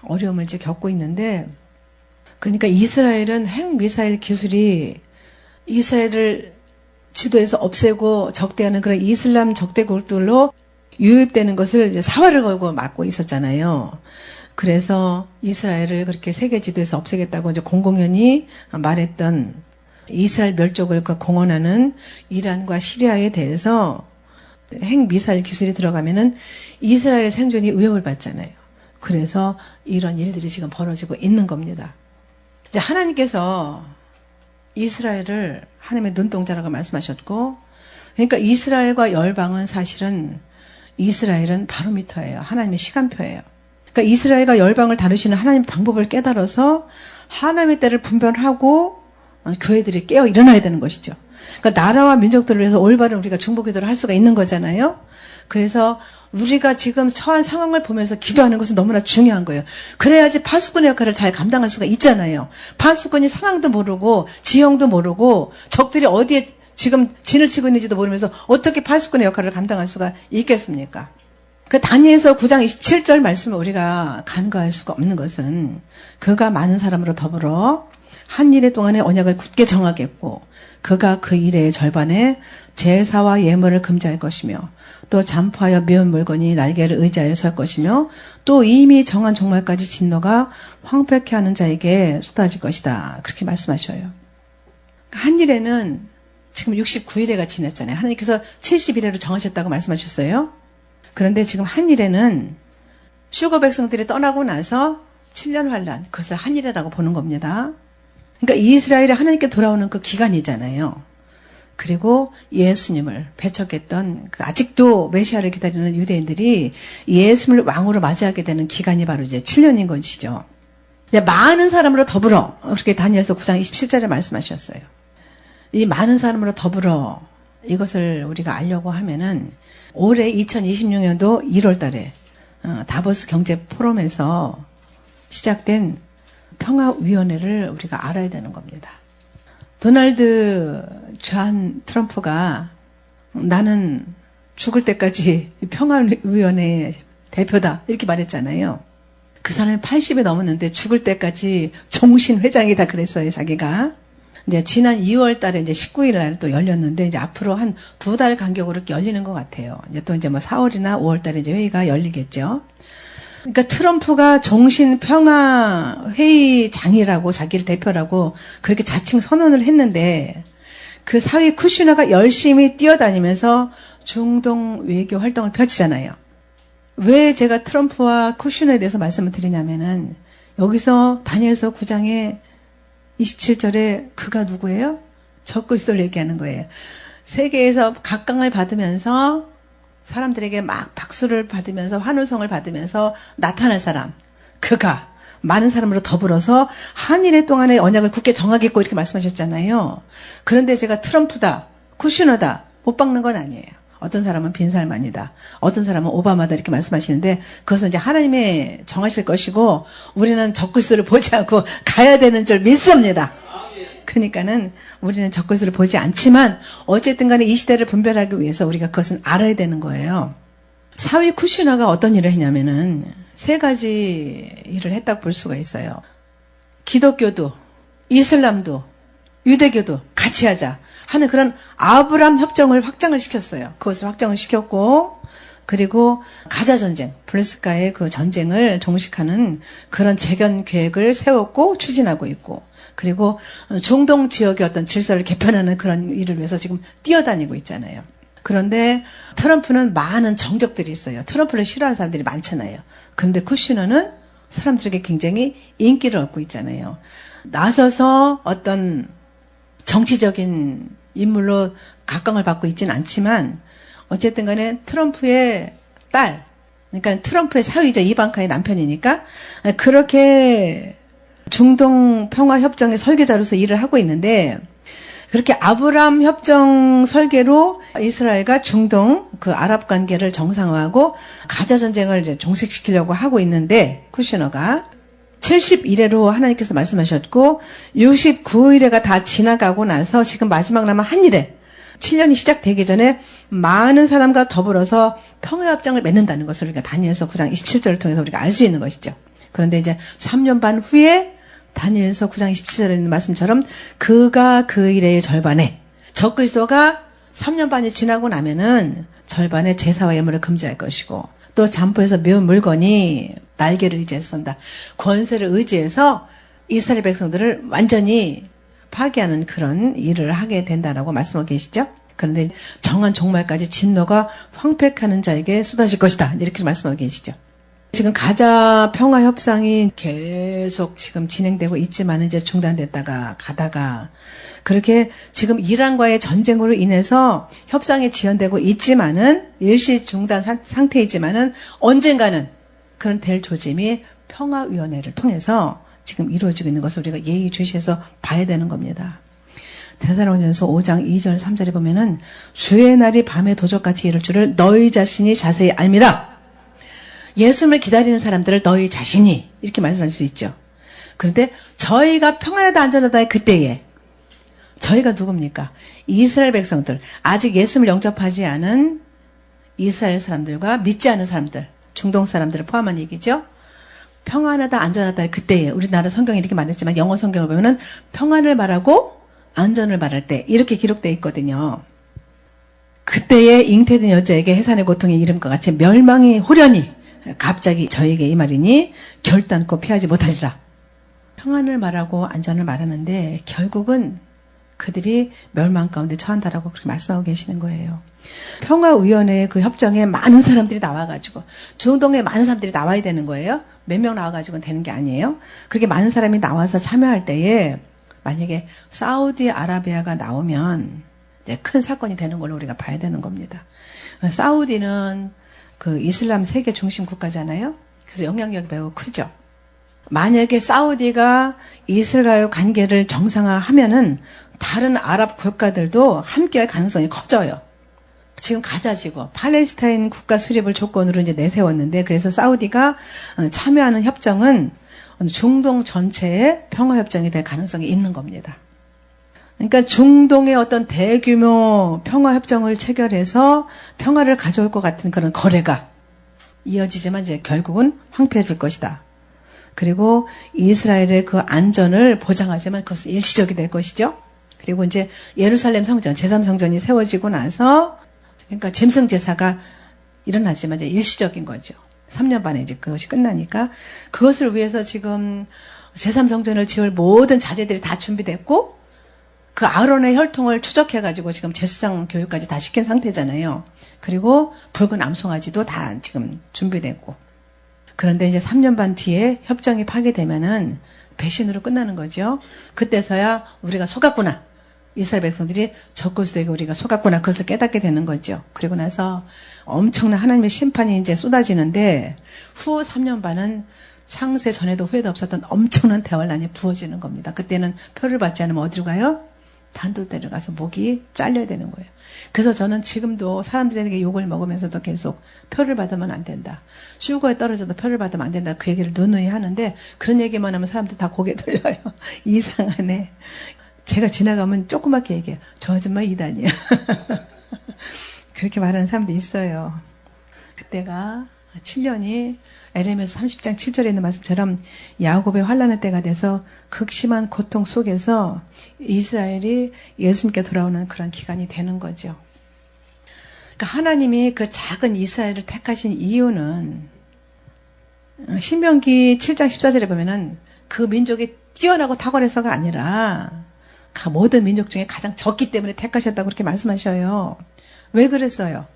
어려움을 이제 겪고 있는데, 그러니까 이스라엘은 핵미사일 기술이 이스라엘을 지도에서 없애고 적대하는 그런 이슬람 적대국들로 유입되는 것을 이제 사활을 걸고 막고 있었잖아요. 그래서 이스라엘을 그렇게 세계 지도에서 없애겠다고 이제 공공연히 말했던 이스라엘 멸족을 공언하는 이란과 시리아에 대해서 핵미사일 기술이 들어가면은 이스라엘 생존이 위협을 받잖아요. 그래서 이런 일들이 지금 벌어지고 있는 겁니다. 이제 하나님께서 이스라엘을 하나님의 눈동자라고 말씀하셨고, 그러니까 이스라엘과 열방은 사실은 이스라엘은 바로미터예요. 하나님의 시간표예요. 그러니까 이스라엘과 열방을 다루시는 하나님의 방법을 깨달아서 하나님의 때를 분별하고 교회들이 깨어 일어나야 되는 것이죠. 그러니까 나라와 민족들을 위해서 올바른 우리가 중보기도를 할 수가 있는 거잖아요. 그래서 우리가 지금 처한 상황을 보면서 기도하는 것은 너무나 중요한 거예요. 그래야지 파수꾼의 역할을 잘 감당할 수가 있잖아요. 파수꾼이 상황도 모르고 지형도 모르고 적들이 어디에 지금 진을 치고 있는지도 모르면서 어떻게 파수꾼의 역할을 감당할 수가 있겠습니까? 그 다니엘서 9장 27절 말씀을 우리가 간과할 수가 없는 것은 그가 많은 사람으로 더불어 한 일의 동안에 언약을 굳게 정하겠고 그가 그 일의 절반에 제사와 예물을 금지할 것이며 또 잠포하여 미운 물건이 날개를 의지하여 설 것이며 또 이미 정한 종말까지 진노가 황폐케 하는 자에게 쏟아질 것이다. 그렇게 말씀하셔요. 한 일에는 지금 69일에가 지났잖아요. 하나님께서 70일에로 정하셨다고 말씀하셨어요. 그런데 지금 한 일에는 슈거 백성들이 떠나고 나서 7년 환란, 그것을 한 일이라고 보는 겁니다. 그러니까 이스라엘이 하나님께 돌아오는 그 기간이잖아요. 그리고 예수님을 배척했던 아직도 메시아를 기다리는 유대인들이 예수님을 왕으로 맞이하게 되는 기간이 바로 이제 7년인 것이죠. 많은 사람으로 더불어 그렇게 다니엘서 9장 27절에 말씀하셨어요. 이 많은 사람으로 더불어 이것을 우리가 알려고 하면은 올해 2026년도 1월 달에 다보스 경제 포럼에서 시작된 평화위원회를 우리가 알아야 되는 겁니다. 도널드 존 트럼프가 나는 죽을 때까지 평화위원회에 대표다. 이렇게 말했잖아요. 그 사람이 80이 넘었는데 죽을 때까지 종신 회장이다 그랬어요, 자기가. 이제 지난 2월 달에 이제 19일 날 또 열렸는데, 이제 앞으로 한 2달 간격으로 이렇게 열리는 것 같아요. 이제 또 이제 뭐 4월이나 5월 달에 이제 회의가 열리겠죠. 그러니까 트럼프가 종신 평화 회의장이라고 자기를 대표라고 그렇게 자칭 선언을 했는데, 그 사위 쿠슈너가 열심히 뛰어다니면서 중동 외교 활동을 펼치잖아요. 왜 제가 트럼프와 쿠슈너에 대해서 말씀을 드리냐면은, 여기서 다니엘서 9장에 27절에 그가 누구예요? 적그리스도를 얘기하는 거예요. 세계에서 각광을 받으면서 사람들에게 막 박수를 받으면서 환호성을 받으면서 나타날 사람, 그가 많은 사람으로 더불어서 한일의 동안의 언약을 굳게 정하겠고 이렇게 말씀하셨잖아요. 그런데 제가 트럼프다, 쿠슈너다 못 박는 건 아니에요. 어떤 사람은 빈살만이다, 어떤 사람은 오바마다 이렇게 말씀하시는데, 그것은 이제 하나님의 정하실 것이고 우리는 적그리스도를 보지 않고 가야 되는 줄 믿습니다. 그러니까는 우리는 적그리스도를 보지 않지만 어쨌든 간에 이 시대를 분별하기 위해서 우리가 그것은 알아야 되는 거예요. 사위 쿠슈너가 어떤 일을 했냐면은 3가지 일을 했다고 볼 수가 있어요. 기독교도 이슬람도 유대교도 같이 하자 하는 그런 아브람 협정을 확장을 시켰어요. 그것을 확정을 시켰고, 그리고 가자 전쟁, 블레스카의 그 전쟁을 종식하는 그런 재견 계획을 세웠고 추진하고 있고, 그리고 중동 지역의 어떤 질서를 개편하는 그런 일을 위해서 지금 뛰어다니고 있잖아요. 그런데 트럼프는 많은 정적들이 있어요. 트럼프를 싫어하는 사람들이 많잖아요. 그런데 쿠슈너는 사람들에게 굉장히 인기를 얻고 있잖아요. 나서서 어떤 정치적인 인물로 각광을 받고 있지는 않지만, 어쨌든 간에 트럼프의 딸, 그러니까 트럼프의 사위자 이방카의 남편이니까 그렇게 중동 평화협정의 설계자로서 일을 하고 있는데, 그렇게 아브람 협정 설계로 이스라엘과 중동 그 아랍 관계를 정상화하고 가자 전쟁을 이제 종식시키려고 하고 있는데, 쿠슈너가 71회로 하나님께서 말씀하셨고 69일회가 다 지나가고 나서 지금 마지막 남은 한 일에 7년이 시작되기 전에 많은 사람과 더불어서 평화협정을 맺는다는 것을 우리가 다니엘서 9장 27절을 통해서 우리가 알 수 있는 것이죠. 그런데 이제 3년 반 후에 다니엘서 9장 27절에 있는 말씀처럼 그가 그 일의 절반에, 적그리스도가 3년 반이 지나고 나면은 절반의 제사와 예물을 금지할 것이고, 또 잠포에서 메운 물건이 날개를 의지해서 쏜다. 권세를 의지해서 이스라엘 백성들을 완전히 파괴하는 그런 일을 하게 된다라고 말씀하고 계시죠. 그런데 정한 종말까지 진노가 황폐하는 자에게 쏟아질 것이다. 이렇게 말씀하고 계시죠. 지금 가자 평화 협상이 계속 지금 진행되고 있지만 이제 중단됐다가 가다가, 그렇게 지금 이란과의 전쟁으로 인해서 협상이 지연되고 있지만은 일시 중단 상태이지만은 언젠가는 그런 될 조짐이 평화위원회를 통해서 지금 이루어지고 있는 것을 우리가 예의주시해서 봐야 되는 겁니다. 데살로니가서 5장 2절 3절에 보면은 주의 날이 밤에 도적같이 이를 줄을 너희 자신이 자세히 알미라. 예수님을 기다리는 사람들을 너희 자신이, 이렇게 말씀할 수 있죠. 그런데 저희가 평안하다 안전하다의 그때에 저희가 누굽니까? 이스라엘 백성들, 아직 예수님을 영접하지 않은 이스라엘 사람들과 믿지 않은 사람들, 중동 사람들을 포함한 얘기죠. 평안하다 안전하다 그때에, 우리나라 성경이 이렇게 말했지만 영어 성경을 보면은 평안을 말하고 안전을 말할 때 이렇게 기록되어 있거든요. 그때에 잉태된 여자에게 해산의 고통이 이름과 같이 멸망이 호련히 갑자기 저에게 이 말이니 결단코 피하지 못하리라. 평안을 말하고 안전을 말하는데 결국은 그들이 멸망 가운데 처한다라고 그렇게 말씀하고 계시는 거예요. 평화위원회 그 협정에 많은 사람들이 나와가지고, 중동에 많은 사람들이 나와야 되는 거예요. 몇 명 나와가지고는 되는 게 아니에요. 그렇게 많은 사람이 나와서 참여할 때에 만약에 사우디아라비아가 나오면 이제 큰 사건이 되는 걸로 우리가 봐야 되는 겁니다. 사우디는 그 이슬람 세계 중심 국가잖아요. 그래서 영향력이 매우 크죠. 만약에 사우디가 이스라엘 관계를 정상화하면은 다른 아랍 국가들도 함께할 가능성이 커져요. 지금 가자지구 팔레스타인 국가 수립을 조건으로 이제 내세웠는데, 그래서 사우디가 참여하는 협정은 중동 전체의 평화 협정이 될 가능성이 있는 겁니다. 그러니까 중동의 어떤 대규모 평화 협정을 체결해서 평화를 가져올 것 같은 그런 거래가 이어지지만 이제 결국은 황폐해질 것이다. 그리고 이스라엘의 그 안전을 보장하지만 그것은 일시적이 될 것이죠. 그리고 이제 예루살렘 성전, 제3성전이 세워지고 나서 그러니까 짐승제사가 일어나지만 이제 일시적인 거죠. 3년 반에 이제 그것이 끝나니까 그것을 위해서 지금 제3성전을 지을 모든 자재들이 다 준비됐고 그 아론의 혈통을 추적해가지고 지금 제사장 교육까지 다 시킨 상태잖아요. 그리고 붉은 암송아지도 다 지금 준비됐고. 그런데 이제 3년 반 뒤에 협정이 파기되면은 배신으로 끝나는 거죠. 그때서야 우리가 속았구나. 이스라엘 백성들이 적그리스도에게 우리가 속았구나. 그것을 깨닫게 되는 거죠. 그리고 나서 엄청난 하나님의 심판이 이제 쏟아지는데 후 3년 반은 창세 전에도 후에도 없었던 엄청난 대환란이 부어지는 겁니다. 그때는 표를 받지 않으면 어디로 가요? 단도대로 가서 목이 잘려야 되는 거예요. 그래서 저는 지금도 사람들에게 욕을 먹으면서도 계속 표를 받으면 안 된다. 슈거에 떨어져도 표를 받으면 안 된다. 그 얘기를 누누이 하는데 그런 얘기만 하면 사람들 다 고개 돌려요. 이상하네. 제가 지나가면 조그맣게 얘기해요. 저 아줌마 이단이야. 그렇게 말하는 사람도 있어요. 그때가 7년이 에레미야 30장 7절에 있는 말씀처럼 야곱의 환난의 때가 돼서 극심한 고통 속에서 이스라엘이 예수님께 돌아오는 그런 기간이 되는 거죠. 그러니까 하나님이 그 작은 이스라엘을 택하신 이유는 신명기 7장 14절에 보면은 그 민족이 뛰어나고 탁월해서가 아니라 모든 민족 중에 가장 적기 때문에 택하셨다고 그렇게 말씀하셔요. 왜 그랬어요?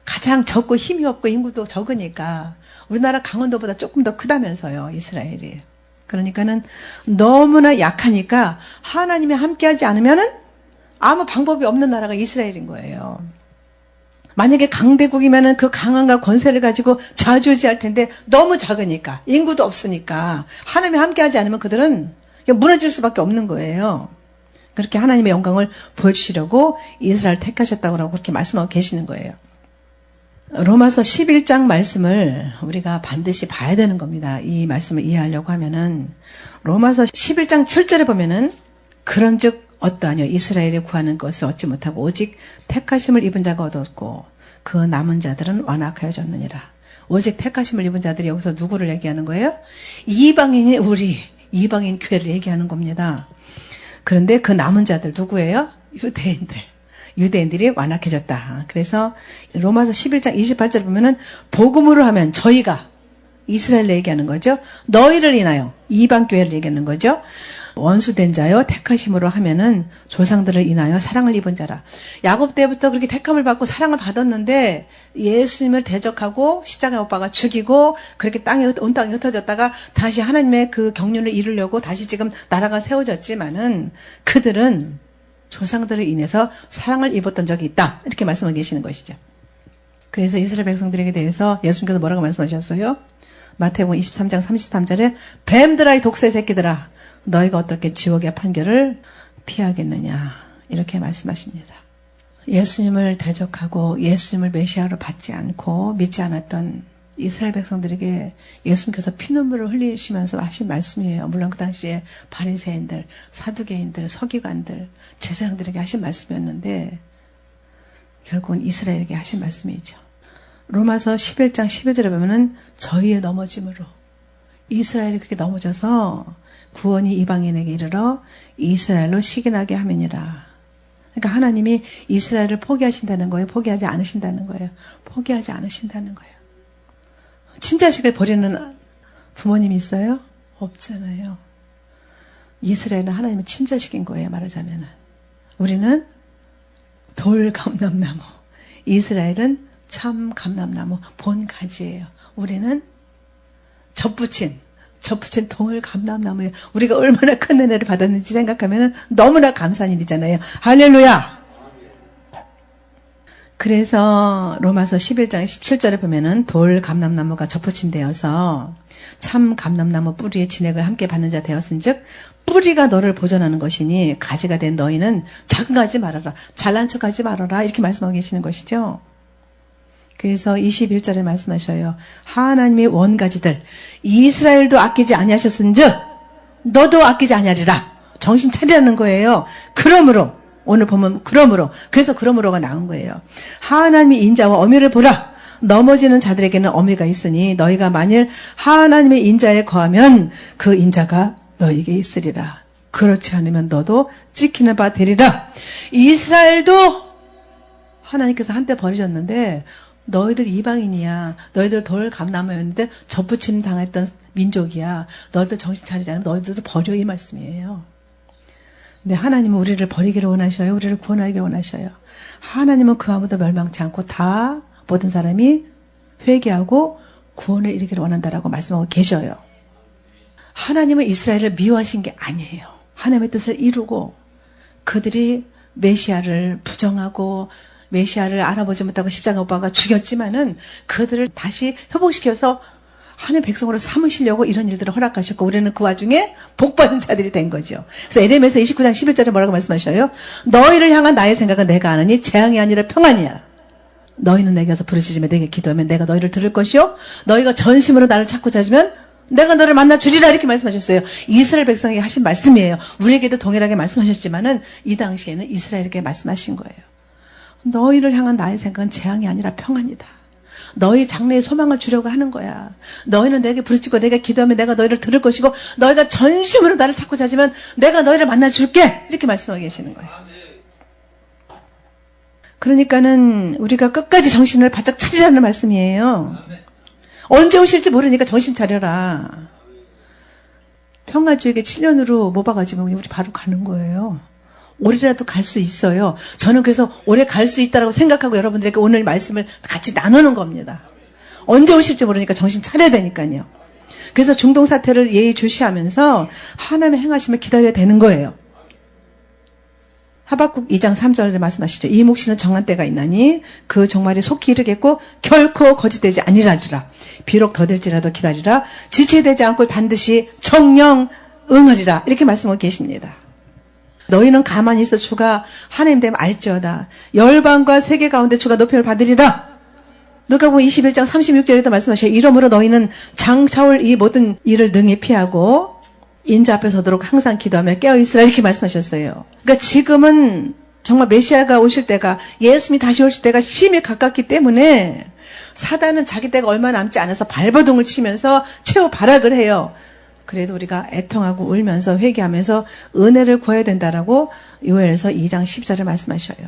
가장 적고 힘이 없고 인구도 적으니까 우리나라 강원도보다 조금 더 크다면서요, 이스라엘이. 그러니까는 너무나 약하니까 하나님이 함께하지 않으면은 아무 방법이 없는 나라가 이스라엘인 거예요. 만약에 강대국이면은 그 강함과 권세를 가지고 좌지우지할 텐데 너무 작으니까 인구도 없으니까 하나님이 함께하지 않으면 그들은 무너질 수밖에 없는 거예요. 그렇게 하나님의 영광을 보여주시려고 이스라엘 택하셨다고 그렇게 말씀하고 계시는 거예요. 로마서 11장 말씀을 우리가 반드시 봐야 되는 겁니다. 이 말씀을 이해하려고 하면은 로마서 11장 7절에 보면은 그런즉 어떠하뇨 이스라엘이 구하는 것을 얻지 못하고 오직 택하심을 입은 자가 얻었고 그 남은 자들은 완악하여졌느니라. 오직 택하심을 입은 자들이 여기서 누구를 얘기하는 거예요? 이방인이 우리 이방인 교회를 얘기하는 겁니다. 그런데 그 남은 자들 누구예요? 유대인들이 완악해졌다. 그래서 로마서 11장 28절 보면은 복음으로 하면 저희가 이스라엘을 얘기하는 거죠. 너희를 인하여 이방 교회를 얘기하는 거죠. 원수된 자요 택하심으로 하면은 조상들을 인하여 사랑을 입은 자라. 야곱 때부터 그렇게 택함을 받고 사랑을 받았는데 예수님을 대적하고 십자가에 못 박아 죽이고 그렇게 온 땅에 흩어졌다가 다시 하나님의 그 경륜을 이루려고 다시 지금 나라가 세워졌지만은 그들은 조상들을 인해서 사랑을 입었던 적이 있다. 이렇게 말씀하고 계시는 것이죠. 그래서 이스라엘 백성들에게 대해서 예수님께서 뭐라고 말씀하셨어요? 마태복음 23장 33절에 뱀들아 이 독새 새끼들아 너희가 어떻게 지옥의 판결을 피하겠느냐 이렇게 말씀하십니다. 예수님을 대적하고 예수님을 메시아로 받지 않고 믿지 않았던 이스라엘 백성들에게 예수님께서 피눈물을 흘리시면서 하신 말씀이에요. 물론 그 당시에 바리새인들, 사두개인들, 서기관들, 제사장들에게 하신 말씀이었는데 결국은 이스라엘에게 하신 말씀이죠. 로마서 11장 11절에 보면은 저희의 넘어짐으로 이스라엘이 그렇게 넘어져서 구원이 이방인에게 이르러 이스라엘로 시기나게 함이니라. 그러니까 하나님이 이스라엘을 포기하신다는 거예요? 포기하지 않으신다는 거예요? 포기하지 않으신다는 거예요. 친자식을 버리는 부모님이 있어요? 없잖아요. 이스라엘은 하나님의 친자식인 거예요, 말하자면. 우리는 돌 감람나무, 이스라엘은 참 감람나무, 본 가지예요. 우리는 접붙인 동을 감람나무예요. 우리가 얼마나 큰 은혜를 받았는지 생각하면 너무나 감사한 일이잖아요. 할렐루야! 그래서 로마서 11장 17절에 보면은 돌 감람나무가 접붙임되어서 참 감람나무 뿌리의 진액을 함께 받는 자 되었은즉 뿌리가 너를 보존하는 것이니 가지가 된 너희는 자긍하지 말아라. 잘난 척하지 말아라. 이렇게 말씀하고 계시는 것이죠. 그래서 21절에 말씀하셔요. 하나님의 원가지들 이스라엘도 아끼지 아니하셨은즉 너도 아끼지 아니하리라. 정신 차리라는 거예요. 그러므로 오늘 보면 그러므로가 나온 거예요. 하나님이 인자와 어미를 보라. 넘어지는 자들에게는 어미가 있으니 너희가 만일 하나님의 인자에 거하면 그 인자가 너희에게 있으리라. 그렇지 않으면 너도 찍히는 바 되리라. 이스라엘도 하나님께서 한때 버리셨는데 너희들 이방인이야. 너희들 돌감나무였는데 접붙임 당했던 민족이야. 너희들 정신 차리지 않으면 너희들도 버려, 이 말씀이에요. 근데 하나님은 우리를 버리기를 원하셔요. 우리를 구원하기를 원하셔요. 하나님은 그 아무도 멸망치 않고 다 모든 사람이 회개하고 구원에 이르기를 원한다라고 말씀하고 계셔요. 하나님은 이스라엘을 미워하신 게 아니에요. 하나님의 뜻을 이루고 그들이 메시아를 부정하고 메시아를 알아보지 못하고 십자가 못 박아 죽였지만은 그들을 다시 회복시켜서 하나님의 백성으로 삼으시려고 이런 일들을 허락하셨고 우리는 그 와중에 복받은 자들이 된 거죠. 그래서 에레미야서 29장 11절에 뭐라고 말씀하셔요? 너희를 향한 나의 생각은 내가 아느니 재앙이 아니라 평안이야. 너희는 내게 와서 부르짖으며 내게 기도하면 내가 너희를 들을 것이요 너희가 전심으로 나를 찾고 찾으면 내가 너를 만나 주리라. 이렇게 말씀하셨어요. 이스라엘 백성에게 하신 말씀이에요. 우리에게도 동일하게 말씀하셨지만은 이 당시에는 이스라엘에게 말씀하신 거예요. 너희를 향한 나의 생각은 재앙이 아니라 평안이다. 너희 장래에 소망을 주려고 하는 거야. 너희는 내게 부르짖고 내가 기도하면 내가 너희를 들을 것이고 너희가 전심으로 나를 찾고 찾으면 내가 너희를 만나 줄게. 이렇게 말씀하고 계시는 거예요. 그러니까는 우리가 끝까지 정신을 바짝 차리라는 말씀이에요. 언제 오실지 모르니까 정신 차려라. 평화주에게 7년으로 모아가지고 우리 바로 가는 거예요. 올해라도 갈 수 있어요. 저는 그래서 올해 갈 수 있다고 생각하고 여러분들에게 오늘 말씀을 같이 나누는 겁니다. 언제 오실지 모르니까 정신 차려야 되니까요. 그래서 중동 사태를 예의주시하면서 하나님의 행하심을 기다려야 되는 거예요. 하박국 2장 3절에 말씀하시죠. 이 묵시는 정한 때가 있나니 그 종말이 속히 이르겠고 결코 거짓되지 아니라리라. 비록 더딜지라도 기다리라. 지체되지 않고 반드시 정령 응하리라. 이렇게 말씀하고 계십니다. 너희는 가만히 있어 주가 하나님 됨 알지어다. 열방과 세계 가운데 주가 높임을 받으리라. 누가복음 21장 36절에도 말씀하셔요. 이러므로 너희는 장차올 이 모든 일을 능히 피하고 인자 앞에 서도록 항상 기도하며 깨어있으라. 이렇게 말씀하셨어요. 그러니까 지금은 정말 메시아가 오실 때가 예수님이 다시 오실 때가 심히 가깝기 때문에 사단은 자기 때가 얼마 남지 않아서 발버둥을 치면서 최후 발악을 해요. 그래도 우리가 애통하고 울면서 회개하면서 은혜를 구해야 된다라고 요엘서 2장 10절에 말씀하셔요.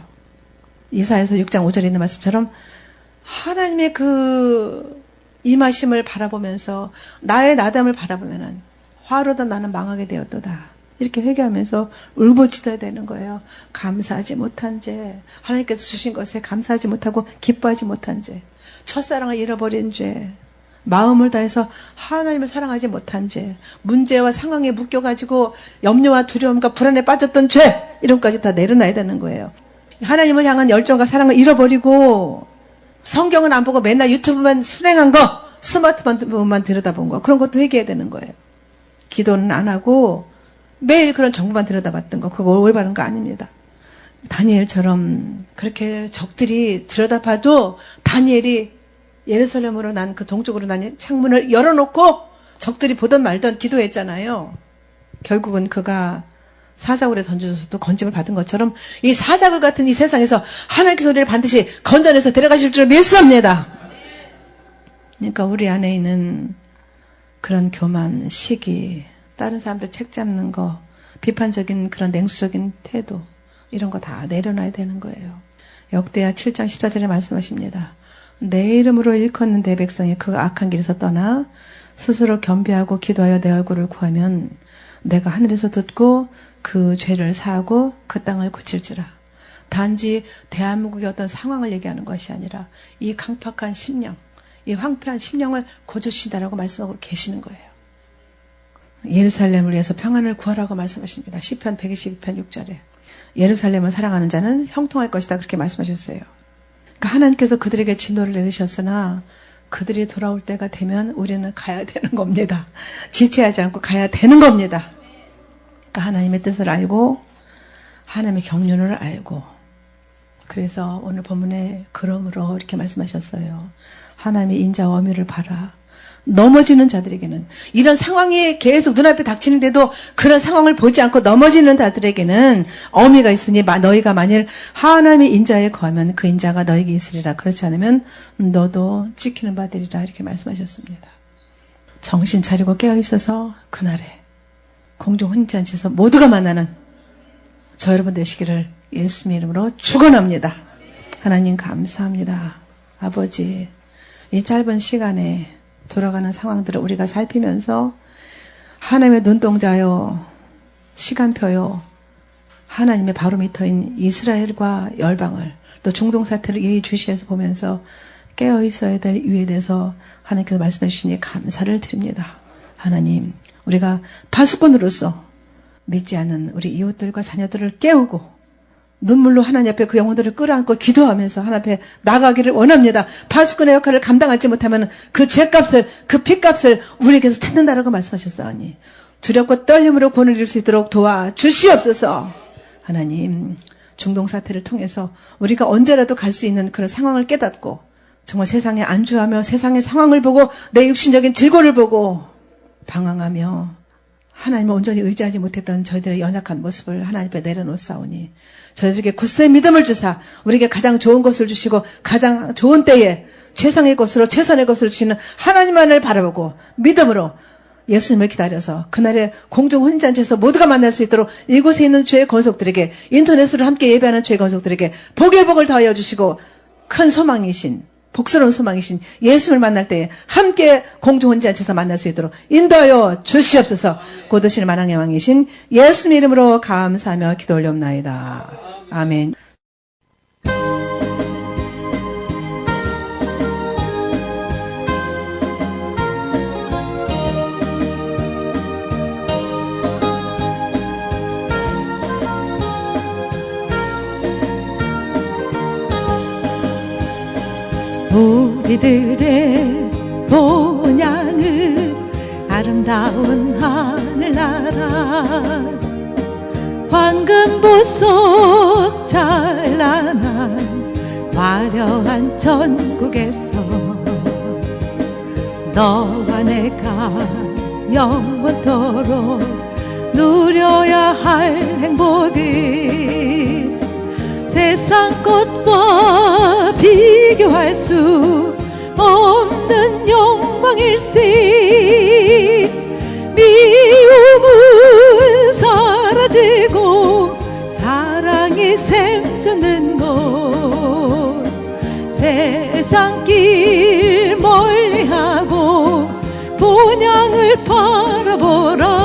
이사야서 6장 5절에 있는 말씀처럼 하나님의 그 임하심을 바라보면서 나의 나담을 바라보면은 화로다 나는 망하게 되었도다. 이렇게 회개하면서 울부짖어야 되는 거예요. 감사하지 못한 죄, 하나님께서 주신 것에 감사하지 못하고 기뻐하지 못한 죄, 첫사랑을 잃어버린 죄, 마음을 다해서 하나님을 사랑하지 못한 죄, 문제와 상황에 묶여가지고 염려와 두려움과 불안에 빠졌던 죄, 이런 것까지 다 내려놔야 되는 거예요. 하나님을 향한 열정과 사랑을 잃어버리고 성경은 안 보고 맨날 유튜브만 순행한 거, 스마트폰만 들여다본 거, 그런 것도 회개해야 되는 거예요. 기도는 안 하고 매일 그런 정보만 들여다봤던 거, 그거 올바른 거 아닙니다. 다니엘처럼 그렇게 적들이 들여다봐도 다니엘이 예루살렘으로 난 그 동쪽으로 난 창문을 열어놓고 적들이 보던 말던 기도했잖아요. 결국은 그가 사자굴에 던져서도 건짐을 받은 것처럼 이 사자굴 같은 이 세상에서 하나님께서 우리를 반드시 건져내서 데려가실 줄 믿습니다. 그러니까 우리 안에 있는 그런 교만, 시기, 다른 사람들 책 잡는 거, 비판적인 그런 냉수적인 태도, 이런 거 다 내려놔야 되는 거예요. 역대하 7장 14절에 말씀하십니다. 내 이름으로 일컫는 내 백성이 그 악한 길에서 떠나 스스로 겸비하고 기도하여 내 얼굴을 구하면 내가 하늘에서 듣고 그 죄를 사하고 그 땅을 고칠지라. 단지 대한민국의 어떤 상황을 얘기하는 것이 아니라 이 강팍한 심령, 이 황폐한 심령을 고쳐주신다라고 말씀하고 계시는 거예요. 예루살렘을 위해서 평안을 구하라고 말씀하십니다. 시편 122편 6절에 예루살렘을 사랑하는 자는 형통할 것이다, 그렇게 말씀하셨어요. 그러니까 하나님께서 그들에게 진노를 내리셨으나 그들이 돌아올 때가 되면 우리는 가야 되는 겁니다. 지체하지 않고 가야 되는 겁니다. 그러니까 하나님의 뜻을 알고 하나님의 경륜을 알고, 그래서 오늘 본문에 그러므로 이렇게 말씀하셨어요. 하나님의 인자와 어미를 봐라. 넘어지는 자들에게는, 이런 상황이 계속 눈앞에 닥치는데도 그런 상황을 보지 않고 넘어지는 자들에게는 어미가 있으니 너희가 만일 하나님의 인자에 거하면 그 인자가 너에게 있으리라. 그렇지 않으면 너도 찍히는 바 되리라. 이렇게 말씀하셨습니다. 정신 차리고 깨어있어서 그날에 공중 혼인잔치에서 모두가 만나는 저 여러분 되시기를 예수님 이름으로 축원합니다. 하나님 감사합니다. 아버지, 이 짧은 시간에 돌아가는 상황들을 우리가 살피면서 하나님의 눈동자요, 시간표요, 하나님의 바로미터인 이스라엘과 열방을, 또 중동 사태를 예의주시해서 보면서 깨어있어야 될 이유에 대해서 하나님께서 말씀해 주시니 감사를 드립니다. 하나님, 우리가 파수꾼으로서 믿지 않는 우리 이웃들과 자녀들을 깨우고 눈물로 하나님 앞에 그 영혼들을 끌어안고 기도하면서 하나님 앞에 나가기를 원합니다. 파수꾼의 역할을 감당하지 못하면 그 죄값을, 그 피값을 우리에게서 찾는다라고 말씀하셨사오니 두렵고 떨림으로 구원을 이룰 수 있도록 도와주시옵소서. 하나님, 중동 사태를 통해서 우리가 언제라도 갈 수 있는 그런 상황을 깨닫고 정말 세상에 안주하며 세상의 상황을 보고 내 육신적인 질고를 보고 방황하며 하나님을 온전히 의지하지 못했던 저희들의 연약한 모습을 하나님 앞에 내려놓사오니 저희들에게 굳세 믿음을 주사 우리에게 가장 좋은 것을 주시고 가장 좋은 때에 최상의 것으로 최선의 것을 주시는 하나님만을 바라보고 믿음으로 예수님을 기다려서 그날의 공중 혼인잔치에서 모두가 만날 수 있도록 이곳에 있는 주의 권속들에게, 인터넷으로 함께 예배하는 주의 권속들에게 복의 복을 더하여 주시고 큰 소망이신, 복스러운 소망이신 예수님을 만날 때에 함께 공중 혼인잔치에서 만날 수 있도록 인도하여 주시옵소서. 곧 오실 만왕의 왕이신 예수님 이름으로 감사하며 기도 올려옵나이다. 아멘. 우리들의 본향은 아름다운 하늘나라, 황금 보석 찬란한 화려한 천국에서 너와 내가 영원토록 누려야 할 행복은 세상 꽃과 비교할 수 없는 영광일세. 미움은 사라지고 사랑이 샘솟는 곳, 세상 길 멀리하고 본향을 바라보라.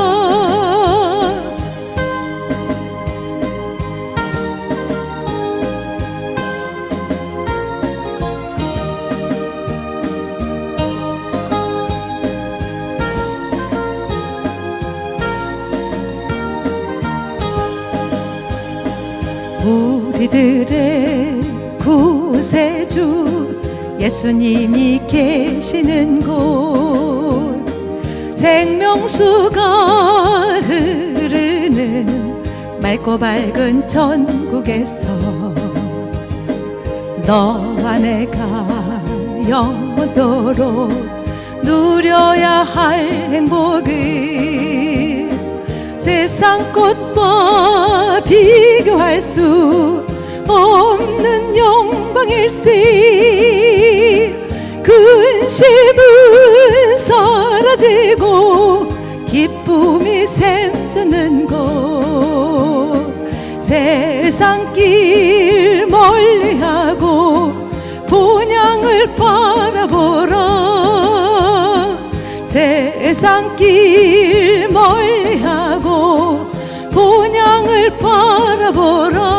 우리들의 구세주 예수님이 계시는 곳, 생명수가 흐르는 맑고 밝은 천국에서 너와 내가 영원토록 누려야 할 행복은 세상 꽃과 비교할 수 없는 영광일세. 근심은 사라지고 기쁨이 샘솟는 곳, 세상 길 멀리하고 본향을 바라보라. 세상 길 멀리하고 본향을 바라보라.